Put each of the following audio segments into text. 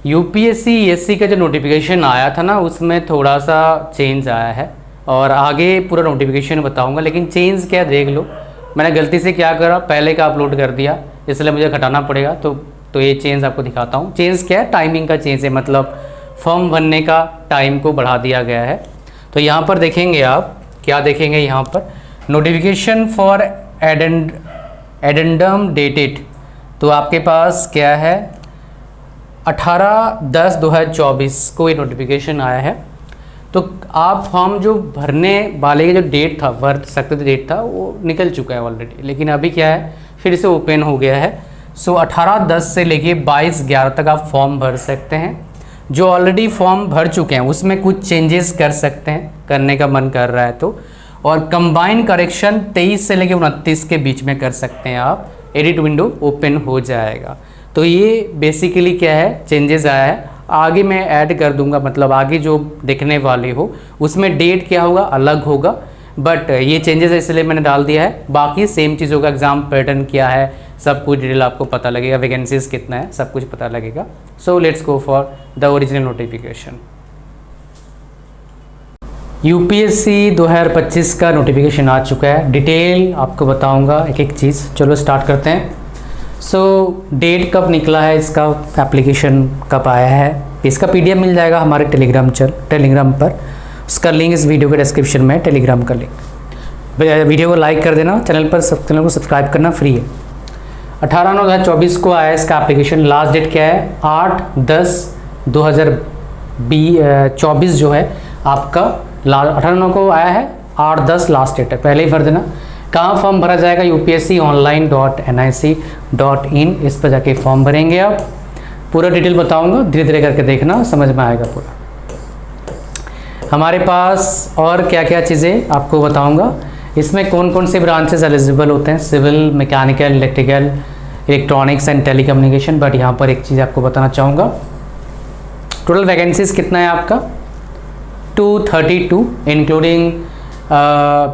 UPSC ESC का जो notification आया था ना, उसमें थोड़ा सा चेंज आया है और आगे पूरा नोटिफिकेशन बताऊंगा। लेकिन चेंज क्या देख लो, मैंने गलती से क्या करा, पहले का अपलोड कर दिया, इसलिए मुझे घटाना पड़ेगा। तो ये चेंज आपको दिखाता हूँ। चेंज क्या है, टाइमिंग का चेंज है, मतलब फॉर्म भरने का टाइम को बढ़ा दिया गया है। तो यहाँ पर देखेंगे आप, क्या देखेंगे यहाँ पर, नोटिफिकेशन फॉर एडेंडम डेटेड। तो आपके पास क्या है, 18/10/2024 को ये नोटिफिकेशन आया है। तो आप फॉर्म जो भरने वाले का जो डेट था, भर सकते थे डेट था, वो निकल चुका है ऑलरेडी। लेकिन अभी क्या है, फिर से ओपन हो गया है। सो 18/10 से लेके 22/11 तक आप फॉर्म भर सकते हैं। जो ऑलरेडी फॉर्म भर चुके हैं उसमें कुछ चेंजेस कर सकते हैं, करने का मन कर रहा है तो। और कंबाइन करेक्शन 23 से लेके 29 के बीच में कर सकते हैं आप, एडिट विंडो ओपन हो जाएगा। तो ये बेसिकली क्या है, चेंजेस आया है। आगे मैं ऐड कर दूंगा, मतलब आगे जो देखने वाले हो उसमें डेट क्या होगा अलग होगा, बट ये चेंजेस इसलिए मैंने डाल दिया है। बाकी सेम चीज़ होगा, एग्ज़ाम पैटर्न क्या है, सब कुछ डिटेल आपको पता लगेगा, वैकेंसीज कितना है, सब कुछ पता लगेगा। So let's go for the original notification. UPSC 2025 का नोटिफिकेशन आ चुका है, डिटेल आपको बताऊंगा एक एक चीज़। चलो स्टार्ट करते हैं। सो डेट कब निकला है इसका, एप्लीकेशन कब आया है, इसका पीडीएफ मिल जाएगा हमारे टेलीग्राम पर। उसका लिंक इस वीडियो के डिस्क्रिप्शन में, टेलीग्राम का लिंक। वीडियो को लाइक कर देना, चैनल को सब्सक्राइब करना फ्री है। 18/9/2024 को आया इसका एप्लीकेशन। लास्ट डेट क्या है, 8/10/2024 जो है आपका 18/9 को आया है, 8/10 लास्ट डेट है, पहले ही भर देना। कहाँ फॉर्म भरा जाएगा, upsconline.nic.in, इस पर जाके फॉर्म भरेंगे आप। पूरा डिटेल बताऊंगा, धीरे धीरे करके देखना, समझ में आएगा पूरा। हमारे पास और क्या क्या चीज़ें आपको बताऊंगा। इसमें कौन कौन से ब्रांचेस एलिजिबल होते हैं, civil, mechanical, electrical, electronics and telecommunication. But यहाँ पर एक चीज़ आपको बताना चाहूँगा, टोटल वैकेंसीज कितना है आपका, 232, इंक्लूडिंग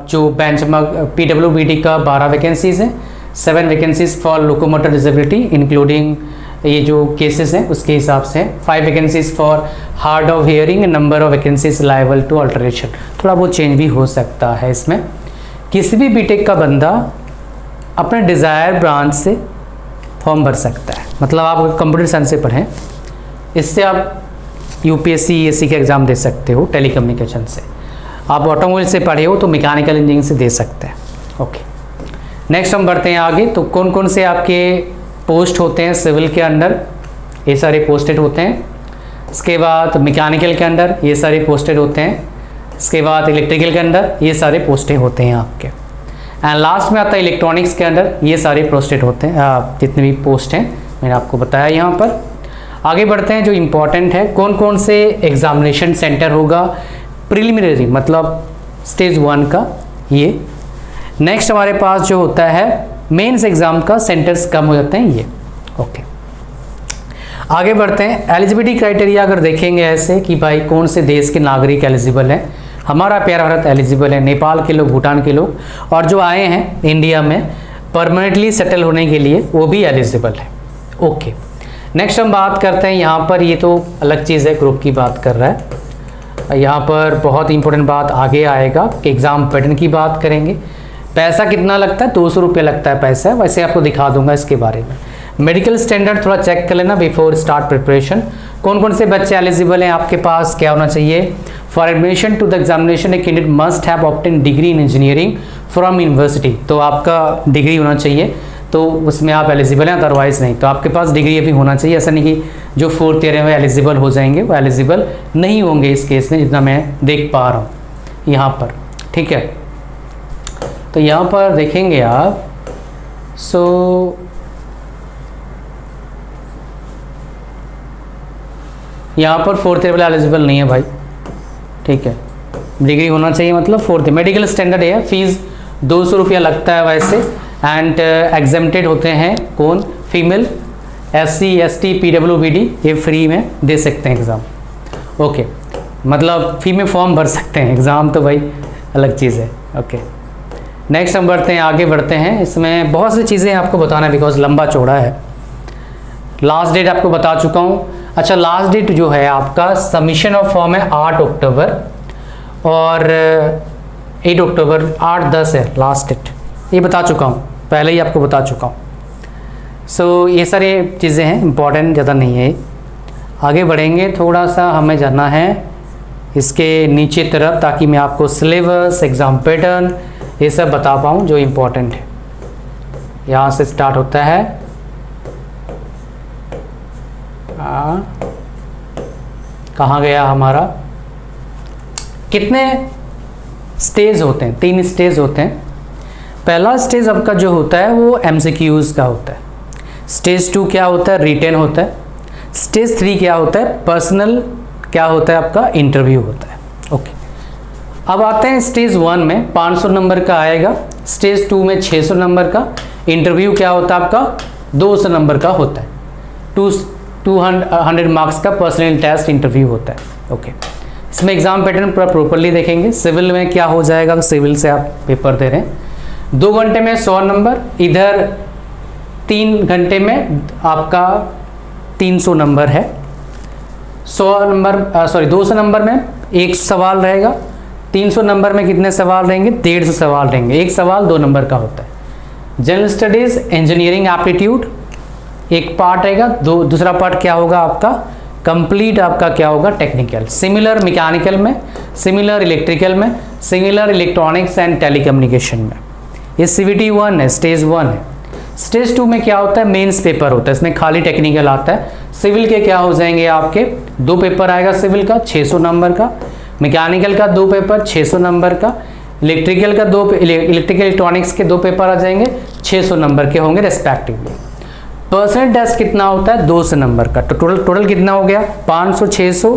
जो बेंचमार्क PWBD का 12 वैकेंसीज हैं, 7 vacancies for locomotor disability including ये जो केसेस हैं उसके हिसाब से, 5 vacancies for hard of hearing, number of vacancies liable to alteration. थोड़ा बहुत चेंज भी हो सकता है इसमें। किसी भी बीटेक का बंदा अपने डिज़ायर ब्रांच से फॉर्म भर सकता है, मतलब आप कंप्यूटर साइंस से पढ़ें, इससे आप यूपीएससी ईएससी के एग्ज़ाम दे सकते हो। टेलीकम्युनिकेशन से आप ऑटोमोबाइल से पढ़े हो तो मैकेनिकल इंजीनियरिंग से दे सकते हैं। ओके, नेक्स्ट हम बढ़ते हैं आगे। तो कौन कौन से आपके पोस्ट होते हैं सिविल के अंडर, ये सारे पोस्टेड होते हैं। इसके बाद मैकेनिकल के अंडर ये सारे पोस्टेड होते हैं। इसके बाद इलेक्ट्रिकल के अंदर ये सारे पोस्टेड होते हैं आपके। एंड लास्ट में आता है इलेक्ट्रॉनिक्स के अंदर ये सारे पोस्टेड होते हैं, जितने भी पोस्ट हैं मैंने आपको बताया यहाँ पर। आगे बढ़ते हैं, जो इम्पोर्टेंट है, कौन कौन से एग्जामिनेशन सेंटर होगा, प्रिलिमिनरी मतलब स्टेज 1 का ये। नेक्स्ट हमारे पास जो होता है मेंस एग्जाम का सेंटर्स कम हो जाते हैं ये। ओके, आगे बढ़ते हैं। एलिजिबिलिटी क्राइटेरिया अगर देखेंगे ऐसे कि भाई कौन से देश के नागरिक एलिजिबल हैं, हमारा प्यारा भारत एलिजिबल है, नेपाल के लोग, भूटान के लोग, और जो आए हैं इंडिया में परमानेंटली सेटल होने के लिए वो भी एलिजिबल है। ओके, नेक्स्ट हम बात करते हैं यहाँ पर, ये तो अलग चीज़ है, ग्रुप की बात कर रहा है। यहाँ पर बहुत इंपॉर्टेंट बात आगे आएगा कि एग्ज़ाम पैटर्न की बात करेंगे। पैसा कितना लगता है, 200 रुपये लगता है पैसा, वैसे आपको दिखा दूंगा इसके बारे में। मेडिकल स्टैंडर्ड थोड़ा चेक कर लेना बिफोर स्टार्ट प्रिपरेशन। कौन कौन से बच्चे एलिजिबल हैं आपके पास, क्या होना चाहिए। For admission to the examination a candidate must have obtain degree in engineering from university. तो आपका डिग्री होना चाहिए, तो उसमें आप एलिजिबल हैं, अदरवाइज नहीं। तो आपके पास डिग्री अभी होना चाहिए, ऐसा नहीं कि जो 4th ईयर में एलिजिबल हो जाएंगे, वो एलिजिबल नहीं होंगे इस केस में, जितना मैं देख पा रहा हूँ यहाँ पर। ठीक है, तो यहाँ पर देखेंगे आप। सो यहाँ पर 4th ईयर वाला एलिजिबल नहीं है भाई। ठीक है, डिग्री होना चाहिए, मतलब 4th। मेडिकल स्टैंडर्ड है, फीस 200 रुपया लगता है वैसे। एंड एग्जेम्प्टेड होते हैं कौन, फीमेल, SC ST PWBD, ये फ्री में दे सकते हैं एग्ज़ाम। ओके, मतलब फ्री में फॉर्म भर सकते हैं, एग्ज़ाम तो भाई अलग चीज़ है। ओके, नेक्स्ट हम बढ़ते हैं, आगे बढ़ते हैं। इसमें बहुत सी चीज़ें आपको बताना है बिकॉज लंबा चौड़ा है। लास्ट डेट आपको बता चुका हूँ, अच्छा, लास्ट डेट जो है आपका सबमिशन ऑफ फॉर्म है 8 अक्टूबर और 8 अक्टूबर 8-10 है लास्ट डेट, ये बता चुका हूँ, पहले ही आपको बता चुका हूँ। सो ये सारी चीज़ें हैं, इंपॉर्टेंट ज़्यादा नहीं है। आगे बढ़ेंगे, थोड़ा सा हमें जाना है इसके नीचे तरफ ताकि मैं आपको सिलेबस, एग्ज़ाम पैटर्न ये सब बता पाऊँ जो इम्पोर्टेंट है। यहाँ से स्टार्ट होता है, कहाँ गया हमारा, कितने स्टेज होते हैं, 3 स्टेज होते हैं। पहला स्टेज आपका जो होता है वो MCQs का होता है। स्टेज 2 क्या होता है, रिटेन होता है। स्टेज 3 क्या होता है, पर्सनल क्या होता है आपका, इंटरव्यू होता है। ओके, अब आते हैं स्टेज 1 में 500 नंबर का आएगा, स्टेज 2 में 600 नंबर का, इंटरव्यू क्या होता है आपका 200 नंबर का होता है, 200 मार्क्स का पर्सनल टेस्ट इंटरव्यू होता है। ओके, इसमें एग्जाम पैटर्न पूरा प्रॉपरली देखेंगे। सिविल में क्या हो जाएगा, सिविल से आप पेपर दे रहे हैं 2 घंटे में 100 नंबर, इधर 3 घंटे में आपका 300 नंबर है। 200 नंबर में 1 सवाल रहेगा, 300 नंबर में कितने सवाल रहेंगे, 150 सवाल रहेंगे, 1 सवाल 2 नंबर का होता है। जनरल स्टडीज, इंजीनियरिंग एप्टीट्यूड एक पार्ट रहेगा, दूसरा पार्ट क्या होगा आपका कंप्लीट, आपका क्या होगा टेक्निकल, सिमिलर मैकेनिकल में, सिमिलर इलेक्ट्रिकल में, सिमिलर इलेक्ट्रॉनिक्स एंड टेलीकम्युनिकेशन में। ये CVT 1 है, स्टेज 1 है। स्टेज 2 में क्या होता है, मेंस पेपर होता है, इसमें खाली टेक्निकल आता है। सिविल के क्या हो जाएंगे आपके 2 पेपर आएगा, सिविल का 600 नंबर का, मैकेनिकल का 2 पेपर 600 नंबर का, इलेक्ट्रिकल का इलेक्ट्रिकल इलेक्ट्रॉनिक्स के 2 पेपर आ जाएंगे 600 नंबर के होंगे रेस्पेक्टिवली। पर्सनल टेस्ट कितना होता है 200 नंबर का, तो टोटल कितना हो गया 500, 600,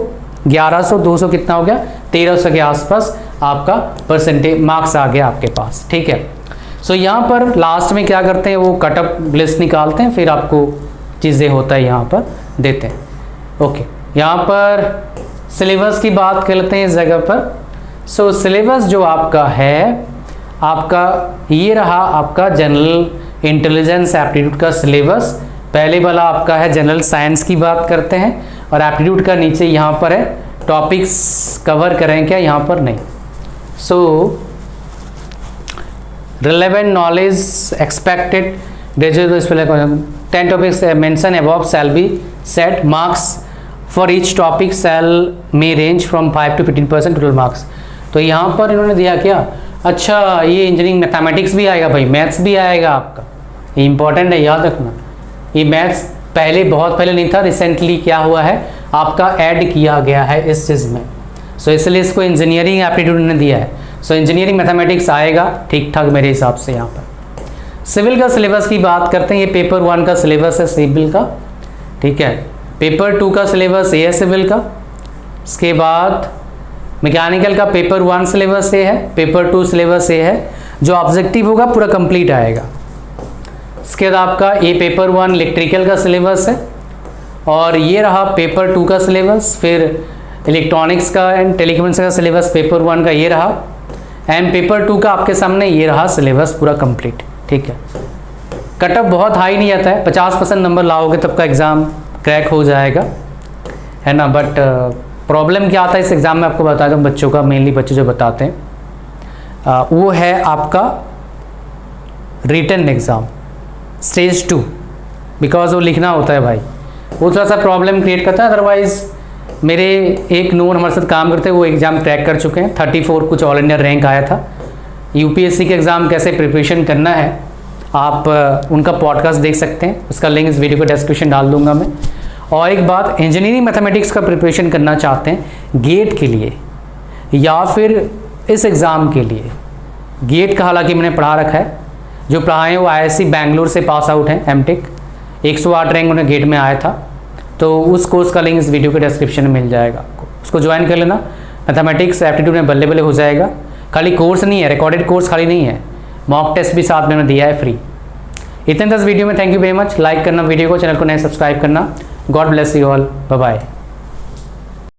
1100, 200 कितना हो गया 1300 के आसपास आपका परसेंटेज मार्क्स आ गया आपके पास। ठीक है, सो यहाँ पर लास्ट में क्या करते हैं वो कटअप लिस्ट निकालते हैं, फिर आपको चीज़ें होता है यहाँ पर देते हैं। ओके, यहाँ पर सिलेबस की बात कर लेते हैं इस जगह पर। सो सिलेबस जो आपका है, आपका ये रहा आपका जनरल इंटेलिजेंस एप्टीट्यूड का सिलेबस। पहले वाला आपका है जनरल साइंस की बात करते हैं, और एप्टीट्यूड का नीचे यहाँ पर है टॉपिक्स कवर करें क्या, यहाँ पर नहीं। सो relevant knowledge expected graduate 10 topics mentioned above shall be set, marks for each topic shall may range from 5 to 15% total marks। तो यहाँ पर इन्होंने दिया क्या, अच्छा ये इंजीनियरिंग मैथमेटिक्स भी आएगा भाई, मैथ्स भी आएगा आपका, ये इंपॉर्टेंट है याद रखना। ये मैथ्स पहले बहुत पहले नहीं था, रिसेंटली क्या हुआ है आपका ऐड किया गया है इस चीज़ में, सो इसलिए इसको इंजीनियरिंग एप्टीट्यूड ने दिया है। सो इंजीनियरिंग मैथमेटिक्स आएगा ठीक ठाक मेरे हिसाब से। यहाँ पर सिविल का सिलेबस की बात करते हैं, ये पेपर 1 का सिलेबस है सिविल का। ठीक है, पेपर 2 का सिलेबस ये है सिविल का। इसके बाद मैकेनिकल का पेपर 1 सिलेबस ये है, पेपर 2 सिलेबस ये है, जो ऑब्जेक्टिव होगा पूरा कंप्लीट आएगा। इसके बाद आपका ये पेपर 1 इलेक्ट्रिकल का सिलेबस है, और ये रहा पेपर 2 का सिलेबस। फिर इलेक्ट्रॉनिक्स का एंड टेलीकम्युनिकेशन का सिलेबस पेपर 1 का ये रहा, एंड पेपर 2 का आपके सामने ये रहा सिलेबस पूरा कंप्लीट। ठीक है, कटअप बहुत हाई नहीं आता है, 50% नंबर लाओगे तब का एग्ज़ाम क्रैक हो जाएगा, है ना। बट प्रॉब्लम क्या आता है इस एग्ज़ाम में आपको बता दूँ, बच्चों का मेनली बच्चे जो बताते हैं वो है आपका रिटन एग्ज़ाम स्टेज 2, बिकॉज वो लिखना होता है भाई, वो थोड़ा सा प्रॉब्लम क्रिएट करता है। अदरवाइज़ मेरे एक नोन हमारे साथ काम करते हैं, वो एग्ज़ाम क्रैक कर चुके हैं, 34 कुछ ऑल इंडिया रैंक आया था। UPSC के एग्ज़ाम कैसे प्रिपरेशन करना है आप उनका पॉडकास्ट देख सकते हैं, उसका लिंक इस वीडियो को डिस्क्रिप्शन डाल दूंगा मैं। और एक बात, इंजीनियरिंग मैथमेटिक्स का प्रिपरेशन करना चाहते हैं गेट के लिए या फिर इस एग्ज़ाम के लिए, गेट का हालांकि मैंने पढ़ा रखा है, जो पढ़ाए हैं वो IISc बैंगलोर से पास आउट हैं, MTech 108 रैंक उन्हें गेट में आया था, तो उस कोर्स का लिंक इस वीडियो के डिस्क्रिप्शन में मिल जाएगा आपको, उसको ज्वाइन कर लेना। मैथमेटिक्स एप्टीट्यूड में बल्ले बल्ले हो जाएगा। खाली कोर्स नहीं है, रिकॉर्डेड कोर्स खाली नहीं है, मॉक टेस्ट भी साथ में दिया है फ्री। इतने 10 वीडियो में thank you very much. Like करना वीडियो को, चैनल को नए सब्सक्राइब करना। God bless you all, bye bye.